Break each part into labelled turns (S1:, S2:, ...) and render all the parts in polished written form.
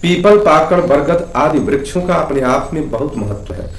S1: People, पाकड़, बरगद आदि वृक्षों का अपने आप में बहुत महत्व है।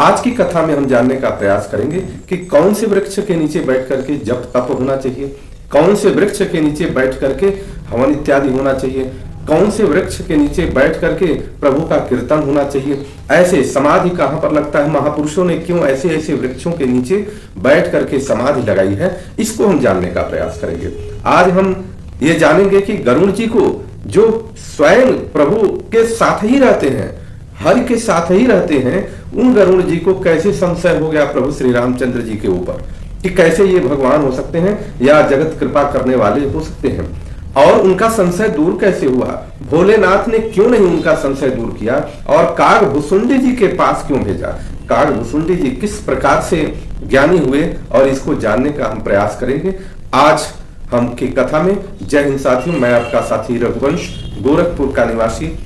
S1: आज की कथा में हम जानने का प्रयास करेंगे कि कौन से वृक्ष के नीचे बैठ करके जप तप होना चाहिए, कौन से वृक्ष के नीचे बैठ करके हवन इत्यादि होना चाहिए, कौन से वृक्ष के नीचे बैठ करके प्रभु का कीर्तन होना चाहिए, ऐसे समाधि कहाँ पर लगता है, महापुरुषों ने क्यों ऐसे ऐसे वृक्षों के नीचे बैठ करके समाधि लगाई है, इसको हम जानने का प्रयास करेंगे। आज हम ये जानेंगे कि गरुड़ जी को जो स्वयं प्रभु के साथ ही रहते हैं, हरि के साथ ही रहते हैं, उन गरुड़ जी को कैसे संशय हो गया प्रभु श्री रामचंद्र जी के ऊपर कि कैसे ये भगवान हो सकते हैं या जगत कृपा करने वाले हो सकते हैं, और उनका संशय दूर कैसे हुआ, भोलेनाथ ने क्यों नहीं उनका संशय दूर किया और कागभुसुंडी जी के पास क्यों भेजा, कागभुसुंडी जी किस प्रकार से ज्ञानी हुए, और इसको जानने का हम प्रयास करेंगे आज हम की कथा में। जय हिंद साथियों, मैं आपका साथी रघुवंश, गोरखपुर का निवासी,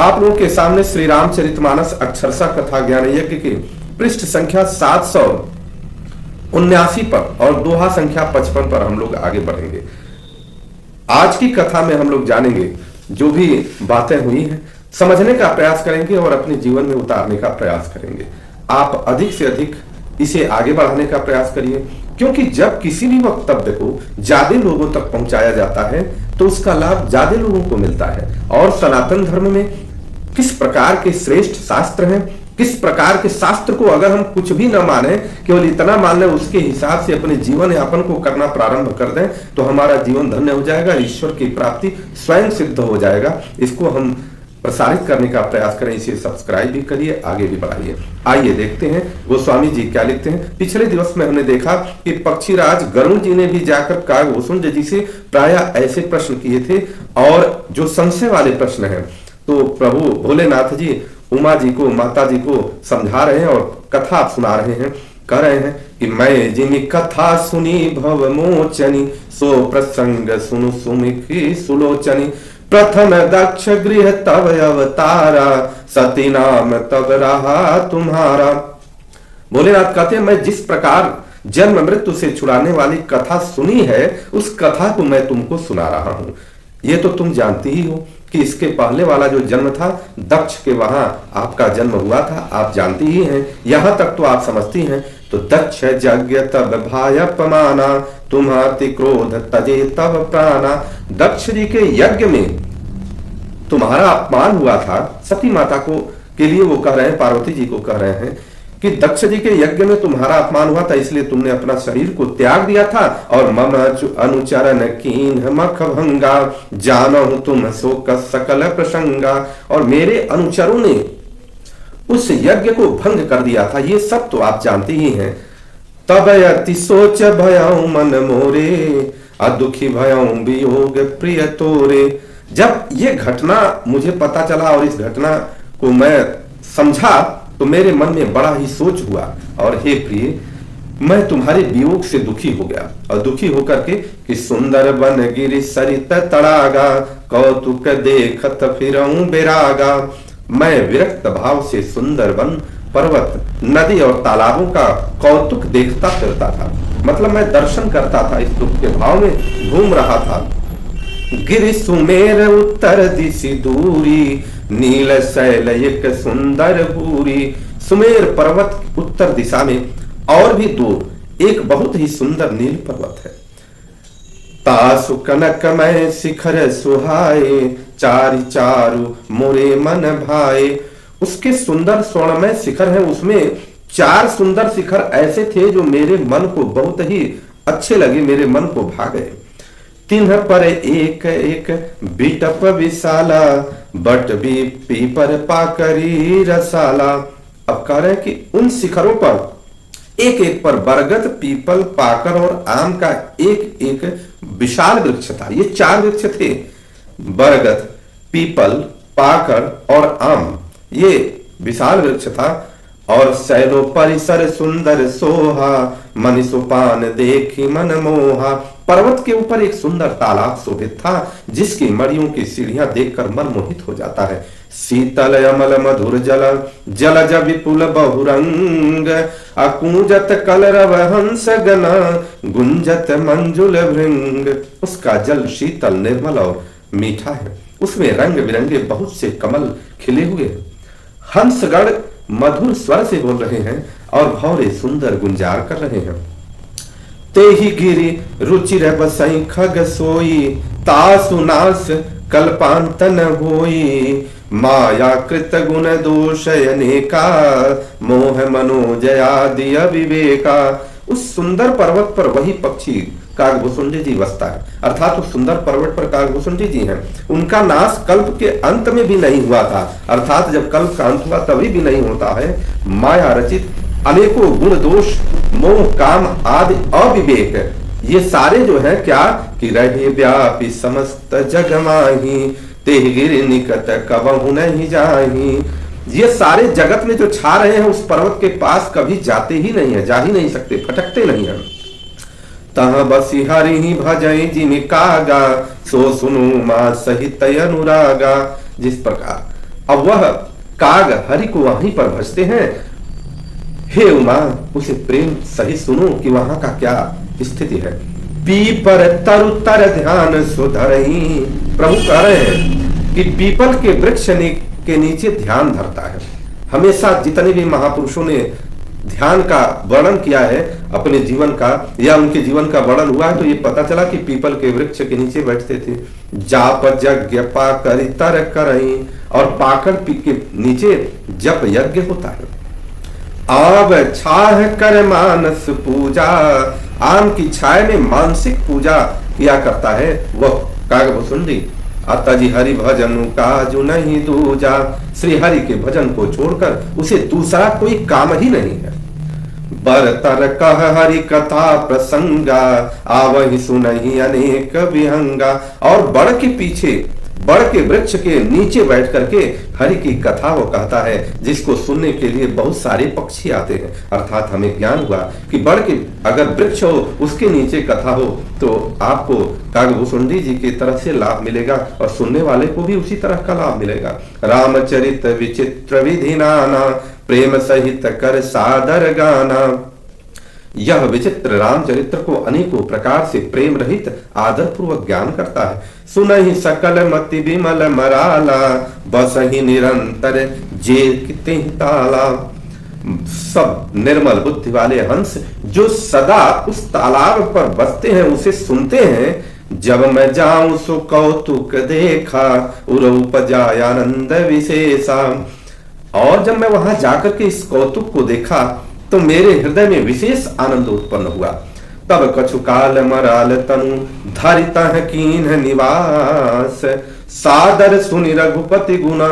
S1: आप लोगों के सामने श्री रामचरितमानस अक्षरशः कथा ज्ञान यज्ञ के पृष्ठ संख्या 779 पर और दोहा संख्या 55 पर हम लोग आगे बढ़ेंगे। आज की कथा में हम लोग जानेंगे, जो भी बातें हुई हैं समझने का प्रयास करेंगे और अपने जीवन में उतारने का प्रयास करेंगे। आप अधिक से अधिक इसे आगे बढ़ाने का प्रयास करिए, क्योंकि जब किसी भी वक्तव्य को ज्यादा लोगों तक पहुंचाया जाता है तो उसका लाभ ज्यादा लोगों को मिलता है। और सनातन धर्म में किस प्रकार के श्रेष्ठ शास्त्र हैं, किस प्रकार के शास्त्र को अगर हम कुछ भी न माने, केवल इतना मान लें उसके हिसाब से अपने जीवन यापन को करना प्रारंभ कर दें तो हमारा जीवन धन्य हो जाएगा, ईश्वर की प्राप्ति स्वयं सिद्ध हो जाएगा। इसको हम प्रसारित करने का प्रयास करें, इसे सब्सक्राइब भी करिए, आगे भी बढ़ाइए। आइए देखते हैं गोस्वामी जी क्या लिखते हैं। पिछले दिवस में हमने देखा कि पक्षीराज गरुड़ जी ने भी जाकर कागभूषुंड जी से प्रायः ऐसे प्रश्न किए थे, और जो संशय वाले प्रश्न हैं तो प्रभु भोलेनाथ जी उमा जी को, माता जी को समझा रहे हैं और कथा आप सुना रहे हैं। कह रहे हैं कि मैं जिनी कथा सुनी भव मोचनी, सो प्रसंग सुनु सुमुखी सुलोचनी, प्रथम दक्ष गृह तब अवतारा, सती नाम तब रहा तुम्हारा। भोलेनाथ कहते हैं, मैं जिस प्रकार जन्म मृत्यु से छुड़ाने वाली कथा सुनी है, उस कथा को मैं तुमको सुना रहा हूं। ये तो तुम जानती ही हो कि इसके पहले वाला जो जन्म था दक्ष के वहां आपका जन्म हुआ था, आप जानती ही हैं, यहां तक तो आप समझती हैं। तो दक्ष यज्ञ तब भायपमाना, तुम्हाति क्रोध तजे तब प्राणा। दक्ष जी के यज्ञ में तुम्हारा अपमान हुआ था, सती माता को के लिए वो कह रहे हैं, पार्वती जी को कह रहे हैं कि दक्ष जी के यज्ञ में तुम्हारा अपमान हुआ था, इसलिए तुमने अपना शरीर को त्याग दिया था। और मम अनुचरण कीन मख भंगा, जानो तुम शोक सकल प्रसंगा। और मेरे अनुचरों ने उस यज्ञ को भंग कर दिया था, ये सब तो आप जानती ही हैं। तब अति सोच भयाऊं मन मोरे, अदुखी भयाऊं वियोग प्रिय तोरे। जब ये घटना मुझे पता चला और इस घटना को मैं समझा तो मेरे मन में बड़ा ही सोच हुआ, और हे प्रिय, मैं तुम्हारे वियोग से दुखी हो गया। और दुखी होकर के कि सुंदर बन गिरि सरित तड़ागा, कौतुक देखत फिरऊं बेरागा। मैं विरक्त भाव से सुंदर वन, पर्वत, नदी और तालाबों का कौतुक देखता फिरता था, मतलब मैं दर्शन करता था, इस दुख के भाव में घूम रहा था। गिरि सुमेर उत्तर दिशि दूरी, नील शैल एक सुंदर भूरी। सुमेर पर्वत उत्तर दिशा में और भी दूर एक बहुत ही सुंदर नील पर्वत है। तासु कनकमय शिखर सुहाए, चारि चारु मोरे मन भाए। उसके सुंदर स्वर्णमय शिखर है, उसमें 4 सुंदर शिखर ऐसे थे जो मेरे मन को बहुत ही अच्छे लगे, मेरे मन को भा गए। तिन्ह पर एक एक बिटप विशाला, बट भी पीपर पाकरी रसाला। अब कह रहे हैं कि उन शिखरों पर एक एक पर बरगद, पीपल, पाकर और आम का एक एक विशाल वृक्ष था। ये 4 वृक्ष थे, बरगद, पीपल, पाकर और आम, ये विशाल वृक्ष था। और शैलो परिसर सुंदर सोहा, मनि सुपान देखी मन मोहा। पर्वत के ऊपर एक सुंदर तालाब शोभित था, जिसकी मड़ियों की सीढ़ियां देखकर मन मोहित हो जाता है। शीतल अमल मधुर जल, जलज विपुल बहुरंग, अकुंजत कलरव हंस गण, गुंजत मंजुल भृंग। उसका जल शीतल निर्मल और मीठा है, उसमें रंग बिरंगे बहुत से कमल खिले हुए हैं। हंसगण मधुर स्वर से बोल रहे हैं और भौरे सुंदर गुंजार कर रहे हैं। ते ही गिरी रुचिर बसई खग सोई, तासु नास कल्पांत न होई, माया कृत गुण दोष अनेका, मोह मनोजया दिया विवेका। उस सुंदर पर्वत पर वही पक्षी कागभूषुंडी जी बसता है, अर्थात उस सुंदर पर्वत पर कागभूषुंडी जी हैं। उनका नाश कल्प के अंत में भी नहीं हुआ था, अर्थात जब कल्प का अंत हुआ तभी भी नहीं होता है। माया रचित अनेकों गुण दोष मोह काम आदि अविवेक, ये सारे जो है क्या कि रहे व्यापी समस्त जग माही, तेह गिर निकट कबहु नहीं जाही। ये सारे जगत में जो छा रहे हैं उस पर्वत के पास कभी जाते ही नहीं है, जा ही नहीं सकते, फटकते नहीं है। तह बसी हरि ही भजई जिमि कागा, सो सुनु मां सहित अनुरागा। जिस प्रकार अब वह काग हरि को वहीं पर भजते हैं, हे उमा उसे प्रेम सही सुनो कि वहां का क्या स्थिति है। पीपर तरु तर ध्यान सुधरही, प्रभु कह रहे हैं कि पीपल के वृक्ष के नीचे ध्यान धरता है। हमेशा जितने भी महापुरुषों ने ध्यान का वर्णन किया है अपने जीवन का, या उनके जीवन का वर्णन हुआ है, तो ये पता चला कि पीपल के वृक्ष के नीचे बैठते थे। जाप यज्ञ पाकर तर करई, और पाकड़ के नीचे जप यज्ञ होता है। आव छाह कर मानस पूजा, आम की छाया में मानसिक पूजा किया करता है वह कागभूषुंडी। अतजी हरि भजन काजु नहीं दूजा, श्री हरि के भजन को छोड़कर उसे दूसरा कोई काम ही नहीं है। बरतर कह हरि कथा प्रसंगा, आवहि सुनहि अनेक विहंगा। और बड़ के पीछे बड़ के वृक्ष के नीचे बैठ करके हरि की कथा वो कहता है, जिसको सुनने के लिए बहुत सारे पक्षी आते हैं। अर्थात हमें ज्ञान हुआ कि बड़ के अगर वृक्ष हो उसके नीचे कथा हो तो आपको कागभूषुंडी जी की तरफ से लाभ मिलेगा और सुनने वाले को भी उसी तरह का लाभ मिलेगा। रामचरित विचित्र विधि नाना, प्रेम सहित कर सादर गाना। यह विचित्र रामचरित्र को अनेकों प्रकार से प्रेम रहित आदर पूर्वक ज्ञान करता है। सुनहि सकल मति विमल मराला, बसहि निरंतर जे किते ताला। सब निर्मल बुद्धि वाले हंस जो सदा उस तालाब पर बसते हैं उसे सुनते हैं। जब मैं जाऊं सो कौतुक देखा, उर उपजाय आनंद विशेषा। और जब मैं वहां जाकर के इस कौतुक को देखा तो मेरे हृदय में विशेष आनंद उत्पन्न हुआ। तब कछु काल मराल तनु, धारिता है कीन निवास, सादर सुनि रघुपति गुना,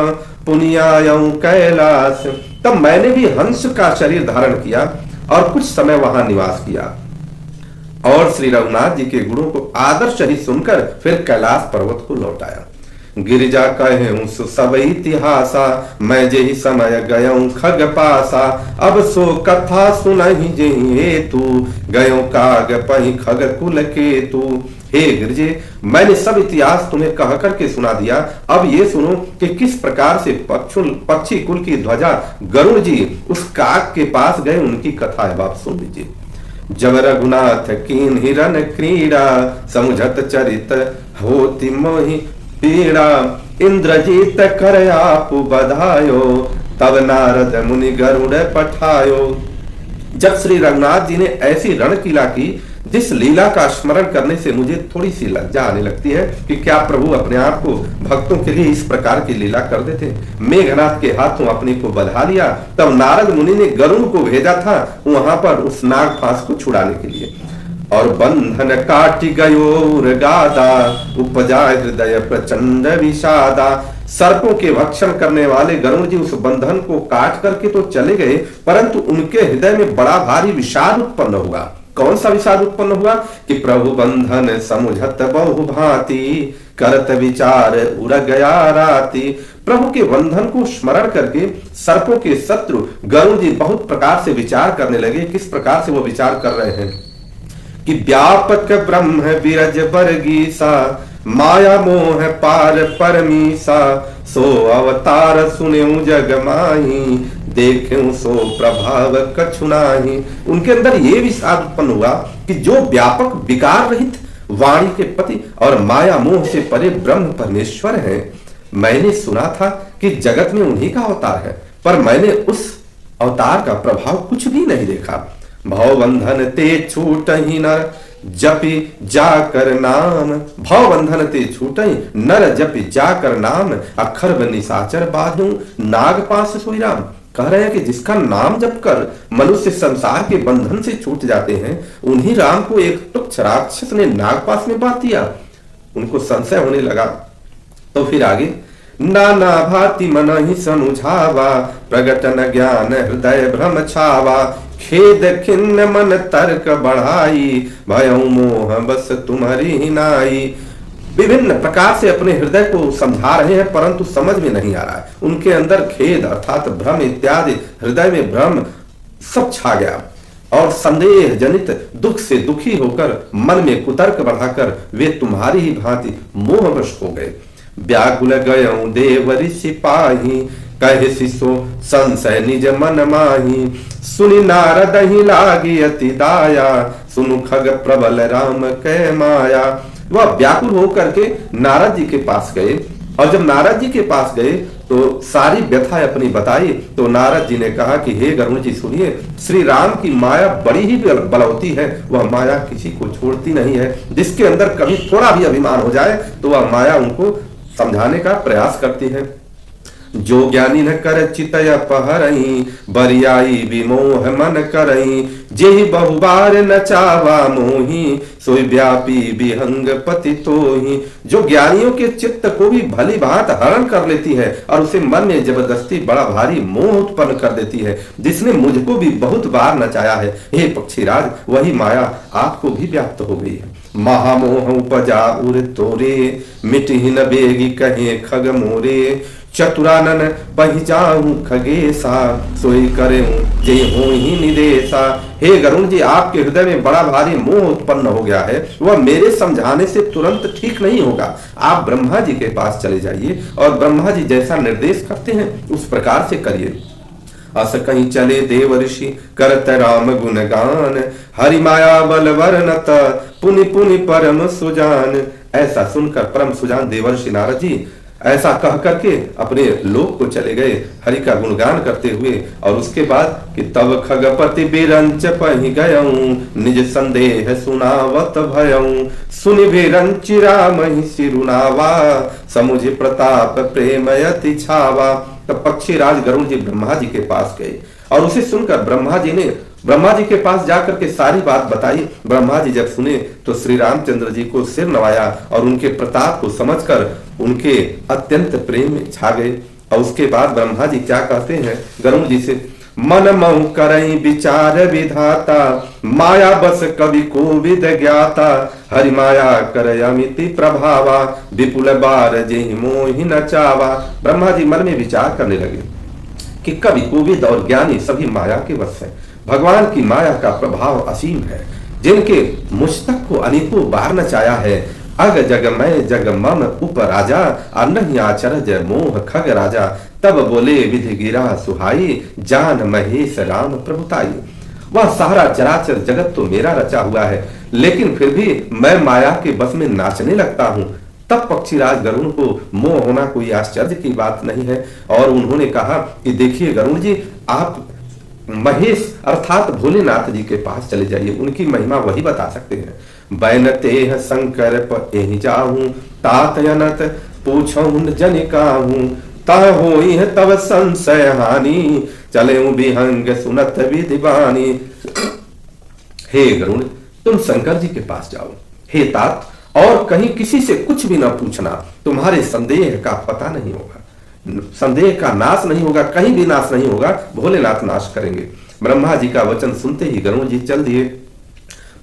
S1: पुनियायं कैलाश। तब मैंने भी हंस का शरीर धारण किया और कुछ समय वहां निवास किया और श्री रघुनाथ जी के गुणों को आदर सहित सुनकर फिर कैलाश पर्वत को लौट आया। गिरिजा कहे सब इतिहासा, मैं जेहि समय गयऊं खग पासा। अब सो कथा सुनहि जेहि हेतु, गयो काग पहि खग कुल केतु। हे गिरजे, मैंने सब इतिहास तुम्हें कह करके सुना दिया। अब ये सुनो कि किस प्रकार से पक्षी कुल की ध्वजा गरुड़ जी उस काग के पास गए, उनकी कथा है, आप सुन लीजिए। जब रघुनाथ कीन हिरन क्रीड़ा, समुझत चरित होति मोहि पीड़ा। इंद्रजीत कर आप बधायो, तब नारद मुनि गरुड़ पठायो। जब श्री रघुनाथ जी ने ऐसी रणकीला की जिस लीला का स्मरण करने से मुझे थोड़ी सी लज्जा आने लगती है कि क्या प्रभु अपने आप को भक्तों के लिए इस प्रकार की लीला कर देते। मेघनाथ के हाथों अपने को बधा लिया, तब नारद मुनि ने गरुड़ को भेजा था वहां पर उस नाग फांस को छुड़ाने के लिए। और बंधन काटि गयोर गादा, उपजा हृदय प्रचंड विषादा। सर्पों के भक्षण करने वाले गरुड़ जी उस बंधन को काट करके तो चले गए, परंतु उनके हृदय में बड़ा भारी विषाद उत्पन्न हुआ। कौन सा विषाद उत्पन्न हुआ कि प्रभु बंधन समुझत बहु भांति, करत विचार उड़ गया राति। प्रभु के बंधन को स्मरण करके सर्पों के शत्रु गरुड़ जी बहुत प्रकार से विचार करने लगे। किस प्रकार से वो विचार कर रहे हैं कि व्यापक ब्रह्म विरज बरगीसा, माया मोह पार परमीसा। सो अवतार सुनेऊ जग माही, देखेऊ सो प्रभाव कछु नाही। उनके अंदर ये विषाद उत्पन्न हुआ कि जो व्यापक विकार रहित वाणी के पति और माया मोह से परे ब्रह्म परमेश्वर हैं। मैंने सुना था कि जगत में उन्हीं का अवतार है, पर मैंने उस अवतार का प्रभाव कुछ भी नहीं देखा। भवबंधन ते छूटहि नर जपि जाकर नाम, भवबंधन ते छूटहि नर जपि जाकर नाम, अक्षर व निशाचर बाधु नाग पास सोई राम। कह रहे हैं कि जिसका नाम जप कर मनुष्य संसार के बंधन से छूट जाते हैं, उन्हीं राम को एक तुच्छ राक्षस ने नागपास में बांध दिया। उनको संशय होने लगा, तो फिर आगे नाना भांति मन ही समुझावा, प्रगटन ज्ञान हृदय भ्रम छावा, खेद खिन्न मन तर्क बढ़ाई, भयउ मोह बस तुम्हारी ही नाई। विभिन्न प्रकार से अपने हृदय को समझा रहे हैं, परंतु समझ में नहीं आ रहा है। उनके अंदर खेद अर्थात भ्रम इत्यादि, हृदय में भ्रम सब छा गया और संदेह जनित दुख से दुखी होकर मन में कुतर्क बढ़ाकर वे तुम्हारी ही भांति मोहवश हो गए। व्याकुल गयो देव ऋषि पाही, कहे शिशो संशय निज मन माही, सुनि नारद ही लागी अति दाया, सुनु खग प्रबल राम कै माया। वह व्याकुल होकर के नारद जी के पास गए, और जब नारद जी के पास गए तो सारी व्यथा अपनी बताई। तो नारद जी ने कहा कि हे गरुड़ जी सुनिए, श्री राम की माया बड़ी ही बलवती है। वह माया किसी को छोड़ती नहीं है। जिसके अंदर कभी थोड़ा भी अभिमान हो जाए तो वह माया उनको समझाने का प्रयास करती है। जो ज्ञानी न कर चितय पहरही, बरियाई विमोह मन करही, जेहि बहुबार नचावा मोही, सोई व्यापी विहंग पति तोही। जो ज्ञानियों के चित्त को भी भली भांत हरण कर लेती है और उसे मन में जबरदस्ती बड़ा भारी मोह उत्पन्न कर देती है, जिसने मुझको भी बहुत बार नचाया है, हे पक्षीराज वही माया आपको भी व्याप्त हो गई है। महामोह उपजा उर तोरे, मिटहि न बेगी कहे खग मोरे, चतुरानन पहिचाऊ खगेसा, सोई करे जय हो ही निदेशा। हे गरुण जी आपके हृदय में बड़ा भारी मोह उत्पन्न हो गया है, वह मेरे समझाने से तुरंत ठीक नहीं होगा। आप ब्रह्मा जी के पास चले जाइए और ब्रह्मा जी जैसा निर्देश करते हैं उस प्रकार से करिए। अस कहीं चले देव ऋषि करत राम गुणगान, हरि माया बल वर्णत पुनि पुनि परम सुजान। ऐसा सुनकर परम सुजान देवर्षि नारद जी ऐसा कह करके अपने लोक को चले गए हरि का गुणगान करते हुए। और उसके बाद कि तब खगपति बिरंच पहि गयऊं, निज संदेह सुनावत भयऊं, सुनि बिरंच राम ही सिरुनावा, समुझ प्रताप प्रेम यति छावा। तब पक्षीराज गरुड़ जी ब्रह्मा जी के पास गए और उसे सुनकर ब्रह्मा जी के पास जाकर के सारी बात बताई। ब्रह्मा जी जब सुने तो श्री रामचंद्र जी को सिर नवाया और उनके प्रताप को समझकर उनके अत्यंत प्रेम में छा गए। और उसके बाद ब्रह्मा जी क्या कहते हैं गरुड़ जी से, मन मऊ करई विचार विधाता, माया बस कवि को विद ज्ञाता, हरि माया कर अमिति प्रभावा, विपुल बार जेहि मोहि नचावा। ब्रह्मा जी मन में विचार करने लगे कि कवि कोविद और ज्ञानी सभी माया के वश है। भगवान की माया का प्रभाव असीम है, जिनके मुस्तक को अनेकों बार नचाया है। अग जग मैं जग मम उप राजा, अनहि आचरज मोह खग राजा, तब बोले विधि गिरा सुहाई, जान महेश राम प्रभुताई। वह सारा चराचर जगत तो मेरा रचा हुआ है, लेकिन फिर भी मैं माया के बस में नाचने लगता हूँ। तब पक्षीराज गरुड़ को मोह होना कोई आश्चर्य की बात नहीं है। और उन्होंने कहा कि देखिए गरुड़ जी आप महेश अर्थात भोलेनाथ जी के पास चले जाइए, उनकी महिमा वही बता सकते हैं। बैन तेह शंकर पहि जाहूं, तात अनत पूछऊं जनिकाहूं, तह होई है तब संशय हानि, चले विहंग सुनत विधि बानी। हे गरुड़ तुम शंकर जी के पास जाओ, हे तात और कहीं किसी से कुछ भी ना पूछना, तुम्हारे संदेह का पता नहीं होगा, संदेह का नाश नहीं होगा, कहीं भी नाश नहीं होगा, भोलेनाथ नाश करेंगे। ब्रह्मा जी का वचन सुनते ही गरुड़ जी चल दिए।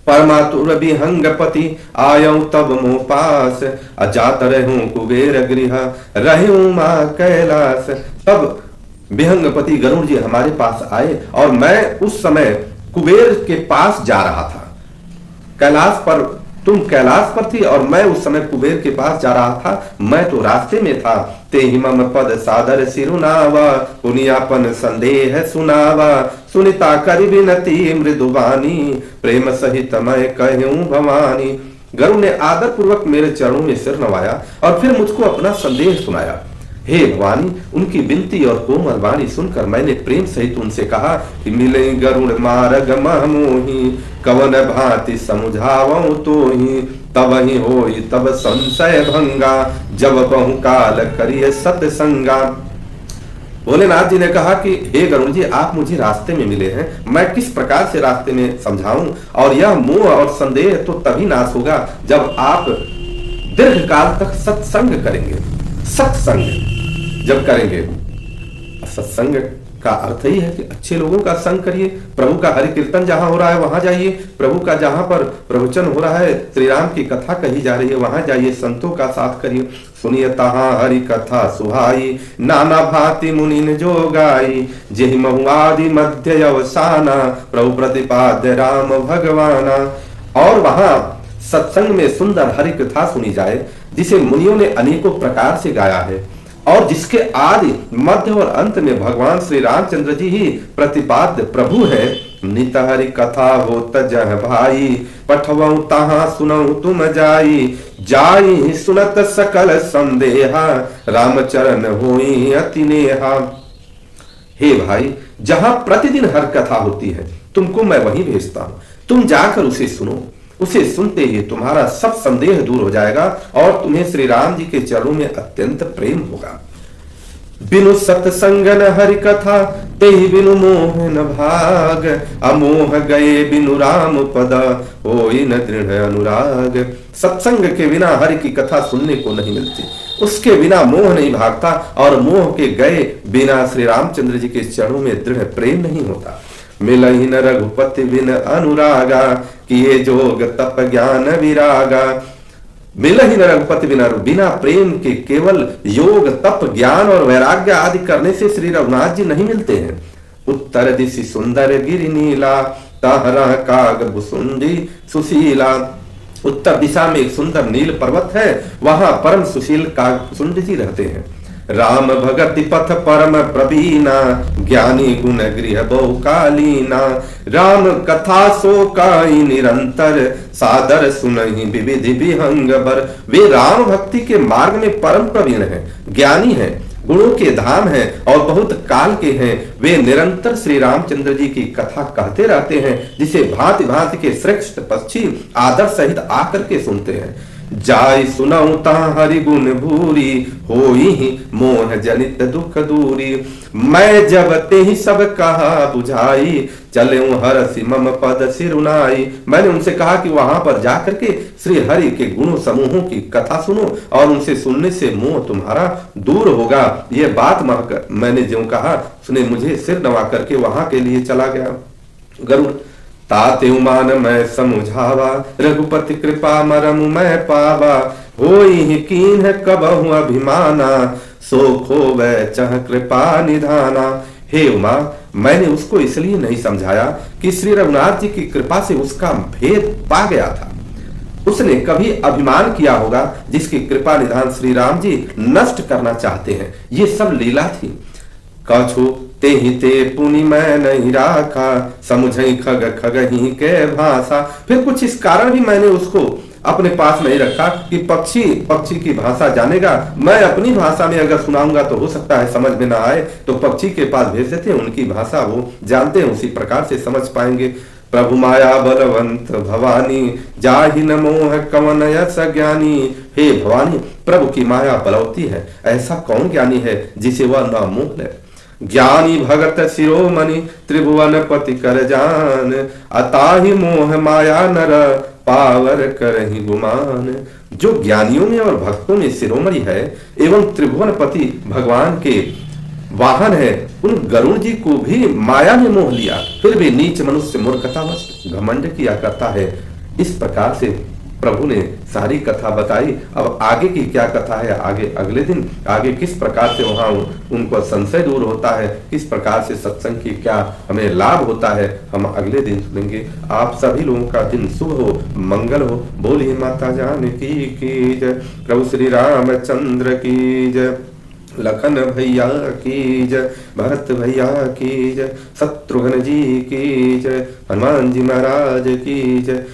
S1: परमातुर विहंगपति आयऊ तब मोह पास, अजात रहूं कुबेर गृह रहूं मां कैलाश। तब विहंगपति गरुड़ जी हमारे पास आए और मैं उस समय कुबेर के पास जा रहा था। कैलाश पर तुम कैलाश पर थी और मैं उस समय कुबेर के पास जा रहा था, मैं तो रास्ते में था। ते हिमम पद सादर सिरुनावा, पुनियापन संदेह सुनावा, सुनिता कर विनती मृदुबानी, प्रेम सहित मैं कहूं भवानी। गरुड़ ने आदर पूर्वक मेरे चरणों में सिर नवाया और फिर मुझको अपना संदेह सुनाया। हे भवानी, उनकी विनती और कोमल वाणी सुनकर मैंने प्रेम सहित उनसे कहा कि मिले गरुड़ मार्ग मह मोही, कवन भांति समुझावऊं तोहि, तब ही होई तब संशय भंगा, जब बहु काल करिए सत्संगा। भोलेनाथ जी ने कहा कि हे गरुड़ जी, आप मुझे रास्ते में मिले हैं, मैं किस प्रकार से रास्ते में समझाऊं, और यह मोह और संदेह तो तभी नाश होगा जब आप दीर्घ काल तक सत्संग करेंगे। सत्संग जब करेंगे, सत्संग का अर्थ ही है कि अच्छे लोगों का संग करिए। प्रभु का हरि कीर्तन जहां हो रहा है वहां जाइए, प्रभु का जहां पर प्रवचन हो रहा है, श्री राम की कथा कही जा रही है वहां जाइए, संतों का साथ करिए। सुनिए तहां हरि कथा सुहाई, नाना भांति मुनिन जो गाई, जेहि महु आदि मध्य अवसाना, प्रभु प्रतिपाद्य राम भगवाना। और वहां सत्संग में सुंदर हरि कथा सुनी जाए, जिसे मुनियों ने अनेकों प्रकार से गाया है और जिसके आदि मध्य और अंत में भगवान श्री रामचंद्र जी ही प्रतिपाद्य प्रभु है। नित हरि कथा हो तजह भाई, पठवऊ तहां सुनऊ तुम जाई, जाई सुनत सकल संदेहा, रामचरण होई अति नेहा। हे भाई, जहां प्रतिदिन हर कथा होती है तुमको मैं वहीं भेजता हूं, तुम जाकर उसे सुनो। उसे सुनते ही तुम्हारा सब संदेह दूर हो जाएगा और तुम्हें श्री राम जी के चरणों में अत्यंत प्रेम होगा। बिनु सत्संग न हरि कथा, तेहि बिनु मोह न भाग, अमोह गए बिनु राम पद, होई न दृढ़ अनुराग। सत्संग के बिना हरि की कथा सुनने को नहीं मिलती, उसके बिना मोह नहीं भागता और मोह के गए बिना श्री रामचंद्र जी के चरणों में दृढ़ प्रेम नहीं होता। मिलहि न रघुपति बिन अनुरागा, किए जोग तप ज्ञान विरागा। मिलहि न रघुपति बिना प्रेम के केवल योग तप ज्ञान और वैराग्य आदि करने से श्री रघुनाथ जी नहीं मिलते हैं। उत्तर दिशि सुंदर गिरि नीला, ताहरा काग भुसुंडी सुशीला। उत्तर दिशा में एक सुंदर नील पर्वत है, वहां परम सुशील काग भुसुंडी जी रहते हैं। राम भगति पथ परम प्रवीणा, ज्ञानी गुण गृह बहुकालीना। राम कथा सो काई निरंतर, सादर सुनहि विविधि विहंग बर। वे राम भक्ति के मार्ग में परम प्रवीण हैं, ज्ञानी हैं, गुणों के धाम हैं और बहुत काल के हैं। वे निरंतर श्री रामचंद्र जी की कथा कहते रहते हैं, जिसे भांति भांति के श्रेष्ठ पक्षी आदर सहित आकर के सुनते हैं। जाय सुनऊ ता हरि गुण भूरी, होई मोह जनित दुख दूरी। मैं जब ते ही सब कहा बुझाई, चले हरसि मम पद सिरुनाई। मैंने उनसे कहा कि वहां पर जाकर के श्री हरि के गुणों समूहों की कथा सुनो और उनसे सुनने से मोह तुम्हारा दूर होगा। ये बात मैंने जो कहा सुने, मुझे सिर नवा करके वहां के लिए चला गया। गरुड़ ताते उमान मैं समुझावा, रघुपति कृपा मरम मैं पावा। होई कीन कबहु अभिमाना, सो खोवे चह कृपा निधाना। हे उमा, मैंने उसको इसलिए नहीं समझाया कि श्री रघुनाथ जी की कृपा से उसका भेद पा गया था। उसने कभी अभिमान किया होगा जिसकी कृपा निधान श्री राम जी नष्ट करना चाहते हैं। ये सब लीला थी। कछु ते ही ते पुनि मैं नहीं राखा, समुझई खग खगही के भाषा। फिर कुछ इस कारण भी मैंने उसको अपने पास नहीं रखा कि पक्षी की भाषा जानेगा। मैं अपनी भाषा में अगर सुनाऊंगा तो हो सकता है समझ में ना आए, तो पक्षी के पास भेज देते हैं, उनकी भाषा वो जानते हैं, उसी प्रकार से समझ पाएंगे। प्रभु माया बलवंत भवानी, जाहि न मोह कवन यस ज्ञानी। हे भवानी, प्रभु की माया बलवती है, ऐसा कौन ज्ञानी है जिसे वह न मोह ले। ज्ञानी भगत शिरोमणि, त्रिभुवन पति कर जान। अताहि मोह माया नर, पावर करहि गुमान। जो ज्ञानियों में और भक्तों में शिरोमणि है एवं त्रिभुवन पति भगवान के वाहन है, उन गरुड़ जी को भी माया ने मोह लिया, फिर भी नीच मनुष्य मूर्खतावश घमंड किया करता है। इस प्रकार से प्रभु ने सारी कथा बताई। अब आगे की क्या कथा है, आगे अगले दिन आगे किस प्रकार से वहां उनको संशय दूर होता है, किस प्रकार से सत्संग की क्या हमें लाभ होता है, हम अगले दिन सुनेंगे। आप सभी लोगों का दिन शुभ हो, मंगल हो। बोलिए माता जानकी की जय, प्रभु श्री रामचंद्र की जय, लखन भैया की जय, भरत भैया की जय, शत्रुघ्न जी की जय, हनुमान जी महाराज की जय।